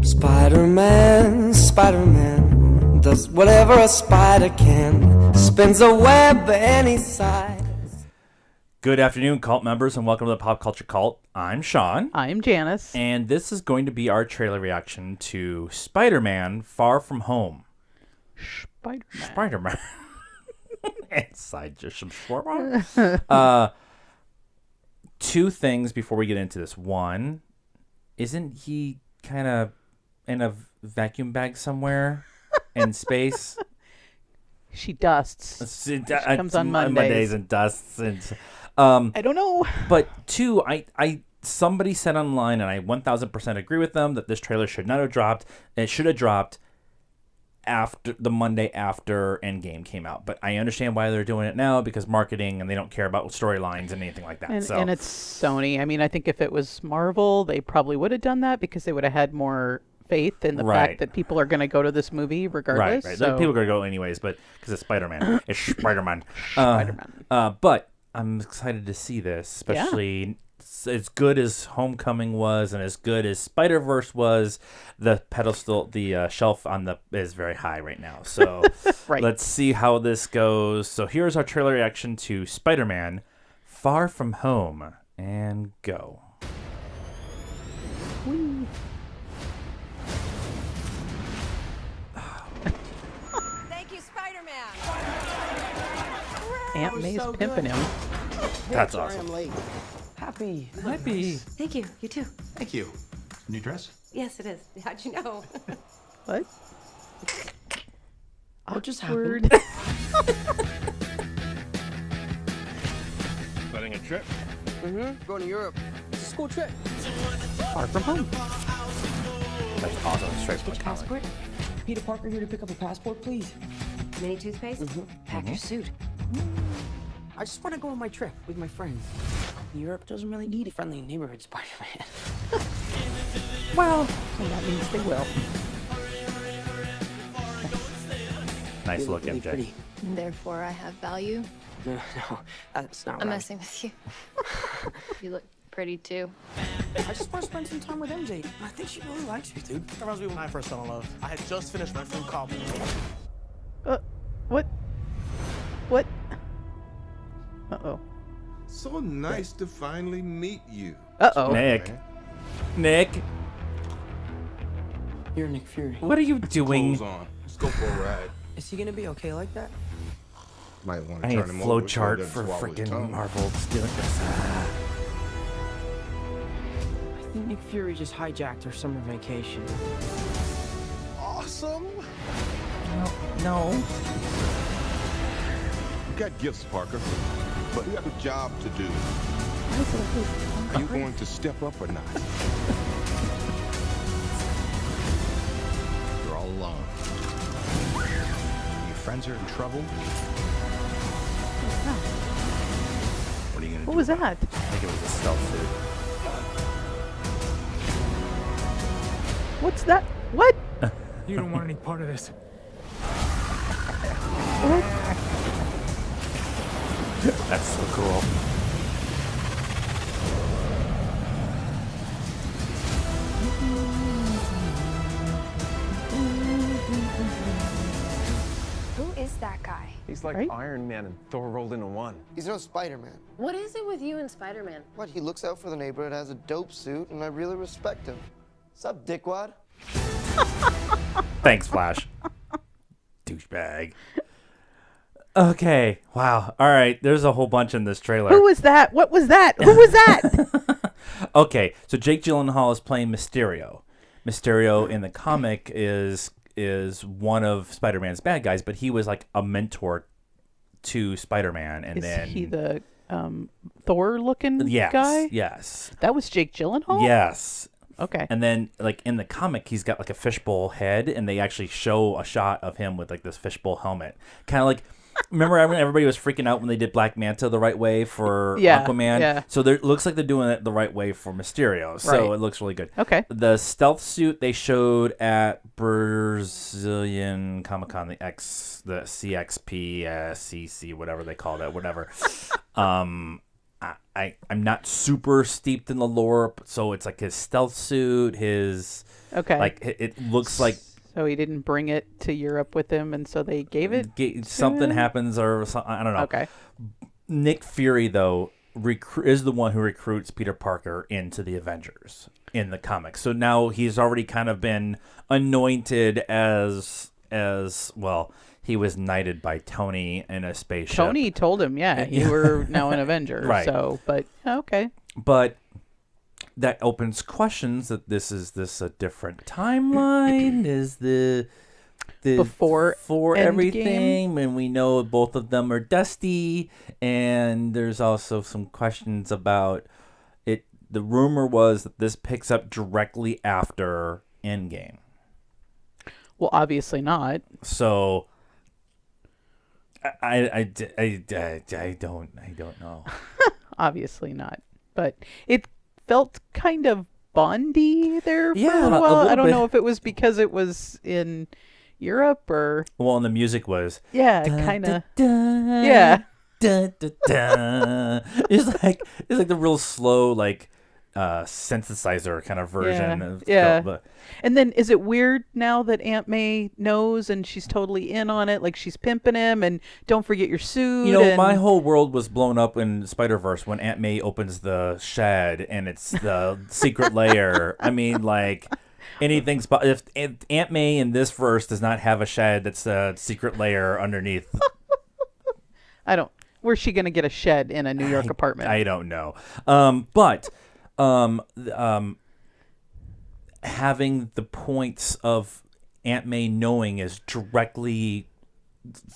Spider-Man, Spider-Man does whatever a spider can, spins a web any size. Good afternoon, cult members, and welcome to the Pop Culture Cult. I'm Sean. I'm Janice. And this is going to be our trailer reaction to Spider-Man Far From Home. Spider-Man. Inside just some shawarma. Two things before we get into this. One, isn't he kind of in a vacuum bag somewhere in space? She dusts. She comes on Mondays and dusts. And, I don't know. But two, somebody said online, and I 1000% agree with them, that this trailer should not have dropped. It should have dropped after the Monday after Endgame came out. But I understand why they're doing it now, because marketing, and they don't care about storylines and anything like that. And it's Sony. I mean, I think if it was Marvel, they probably would have done that because they would have had more faith in the fact that people are going to go to this movie regardless. Right. So. People are going to go anyways, but because it's Spider-Man. It's Spider-Man. Spider-Man. But I'm excited to see this, especially as good as Homecoming was and as good as Spider-Verse was. The pedestal, the shelf on the is very high right now. So let's see how this goes. So here's our trailer reaction to Spider-Man Far From Home, and go. Whee. Thank you, Spider-Man. Aunt May's pimping him. That's awesome. I'm late. Happy. Thank you. You too. Thank you. New dress? Yes, it is. How'd you know? What? What just happened? Planning a trip? Going to Europe. It's a school trip. Far From Home. That's awesome. Straight from the comic. Passport? Peter Parker here to pick up a passport, please. Mini toothpaste? Pack your suit. I just want to go on my trip with my friends. Europe doesn't really need a friendly neighborhood Spider-Man. Well, and that means they will. Nice You look, really MJ. pretty. Therefore, I have value. No, that's not I'm right. messing with you. You look pretty too. I just want to spend some time with MJ. I think she really likes me, dude. That reminds me when I first fell in love. I had just finished my food call. What? What? Uh-oh. So nice to finally meet you. Uh-oh. Nick, You're Nick Fury. what are you doing? Clothes on. Let's go for a ride. Is he gonna be okay like that? Might want I to need a turn him flow over so he chart doesn't for swallow his freaking tongue. Marvel doing this. I think Nick Fury just hijacked our summer vacation. Awesome. No. You got gifts, Parker, but you have a job to do. Are you going to step up or not? You're all alone. Your friends are in trouble. What are you gonna do? What was that? I think it was a stealth suit. What's that? What? You don't want any part of this. That's so cool. Who is that guy? He's like Right? Iron Man and Thor rolled into one. He's no Spider-Man. What is it with you and Spider-Man? What, he looks out for the neighborhood, has a dope suit, and I really respect him. Sup, dickwad? Thanks, Flash. Douchebag. Okay. Wow. All right. There's a whole bunch in this trailer. Who was that? What was that? Who was that? Okay. So Jake Gyllenhaal is playing Mysterio. Mysterio in the comic is one of Spider-Man's bad guys, but he was like a mentor to Spider-Man, and Is then he the Thor-looking yes, guy? yes, That was Jake Gyllenhaal? yes. Okay. And then, like, in the comic, he's got like a fishbowl head, and they actually show a shot of him with like this fishbowl helmet, kind of like. Remember when everybody was freaking out when they did Black Manta the right way for Aquaman? Yeah. So it looks like they're doing it the right way for Mysterio. So Right. it looks really good. Okay. The stealth suit they showed at Brazilian Comic Con, the CXP, CC, whatever they call that, whatever. I'm not super steeped in the lore, so it's like his stealth suit, his like it looks like. So he didn't bring it to Europe with him, and so they gave it. Something happens, or I don't know. Okay. Nick Fury though is the one who recruits Peter Parker into the Avengers in the comics. So now he's already kind of been anointed as well. He was knighted by Tony in a spaceship. Tony told him, you were now an Avenger. Right. So, but okay. But that opens questions that is this a different timeline? Is the before everything, and we know both of them are Dusty, and there's also some questions about it. The rumor was that this picks up directly after Endgame. Well, obviously not. So I don't know. Obviously not. But it felt kind of Bondy there for Yeah, a little a while. little I don't bit. know if it was because it was in Europe or Well, and the music was kind of yeah. It's like the real slow synthesizer kind of version. Yeah. And then is it weird now that Aunt May knows and she's totally in on it? Like she's pimping him and don't forget your suit. You know, and... my whole world was blown up in Spider-Verse when Aunt May opens the shed and it's the secret lair. I mean, like anything's if Aunt May in this verse does not have a shed that's a secret lair underneath. Where's she gonna get a shed in a New York apartment? I don't know. But having the points of Aunt May knowing is directly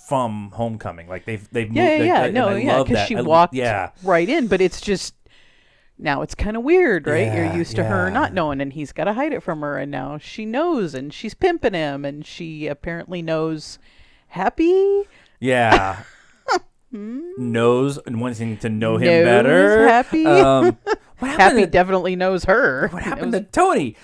from Homecoming. Like they've moved. Because she walked right in. But it's just now it's kind of weird, right? Yeah, You're used to her not knowing, and he's got to hide it from her, and now she knows, and she's pimping him, and she apparently knows Happy. Yeah. Knows and wanting to know him better. Happy. Happy definitely knows her. What happened to Tony?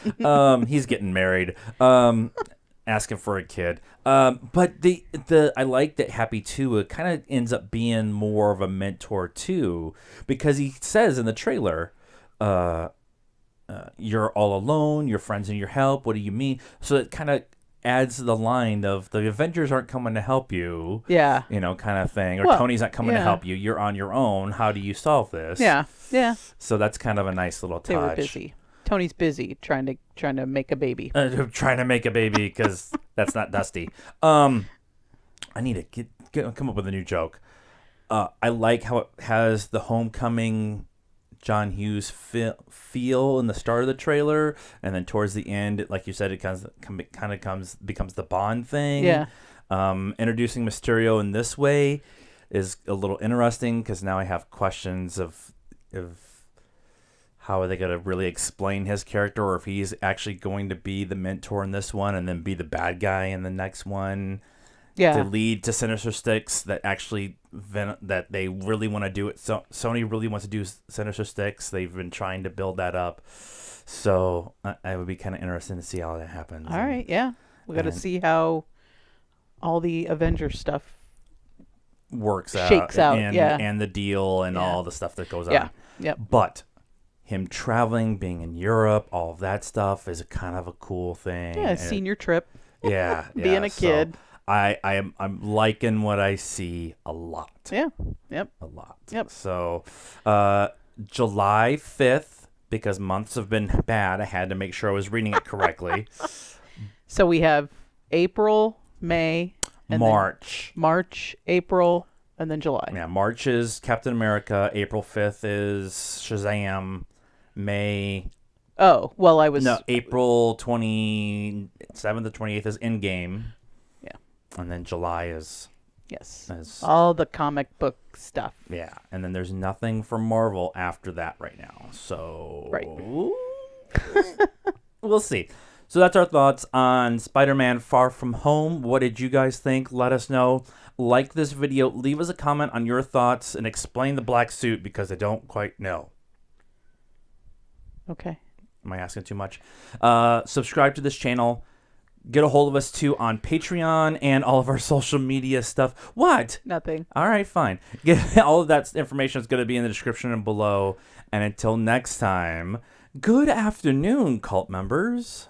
He's getting married. Asking for a kid. But the I like that Happy too. It kind of ends up being more of a mentor too, because he says in the trailer, "You're all alone. Your friends need your help. What do you mean?" So it kind of adds the line of the Avengers aren't coming to help you. Yeah. You know, kind of thing. Or Tony's not coming to help you. You're on your own. How do you solve this? Yeah. Yeah. So that's kind of a nice little touch. They were busy. Tony's busy trying to make a baby. Trying to make a baby because that's not Dusty. I need to come up with a new joke. I like how it has the Homecoming John Hughes feel in the start of the trailer, and then towards the end, like you said, it becomes the Bond thing. Yeah. Introducing Mysterio in this way is a little interesting because now I have questions of how are they going to really explain his character, or if he's actually going to be the mentor in this one and then be the bad guy in the next one. Yeah. To lead to Sinister Six that actually that they really want to do it. So Sony really wants to do Sinister Six. They've been trying to build that up. So I would be kind of interested to see how that happens. All right, yeah. We got to see how all the Avengers stuff shakes out. And the deal and all the stuff that goes on. Yeah. Yep. But him traveling, being in Europe, all of that stuff is kind of a cool thing. Yeah, senior trip. Yeah. Being a kid. So I'm liking what I see a lot. Yeah. Yep. A lot. Yep. So July 5th, because months have been bad, I had to make sure I was reading it correctly. So we have April, May, and March. March, April, and then July. Yeah, March is Captain America. April 5th is Shazam. May. Oh, well, I was... No, April 27th to 28th is Endgame. Yeah. And then July is... Yes. All the comic book stuff. Yeah. And then there's nothing for Marvel after that right now. So... Right. We'll see. So that's our thoughts on Spider-Man Far From Home. What did you guys think? Let us know. Like this video. Leave us a comment on your thoughts and explain the black suit because I don't quite know. Okay. Am I asking too much? Subscribe to this channel. Get a hold of us too on Patreon and all of our social media stuff. What? Nothing. All right, fine. All of that information is going to be in the description and below. And until next time, good afternoon, cult members.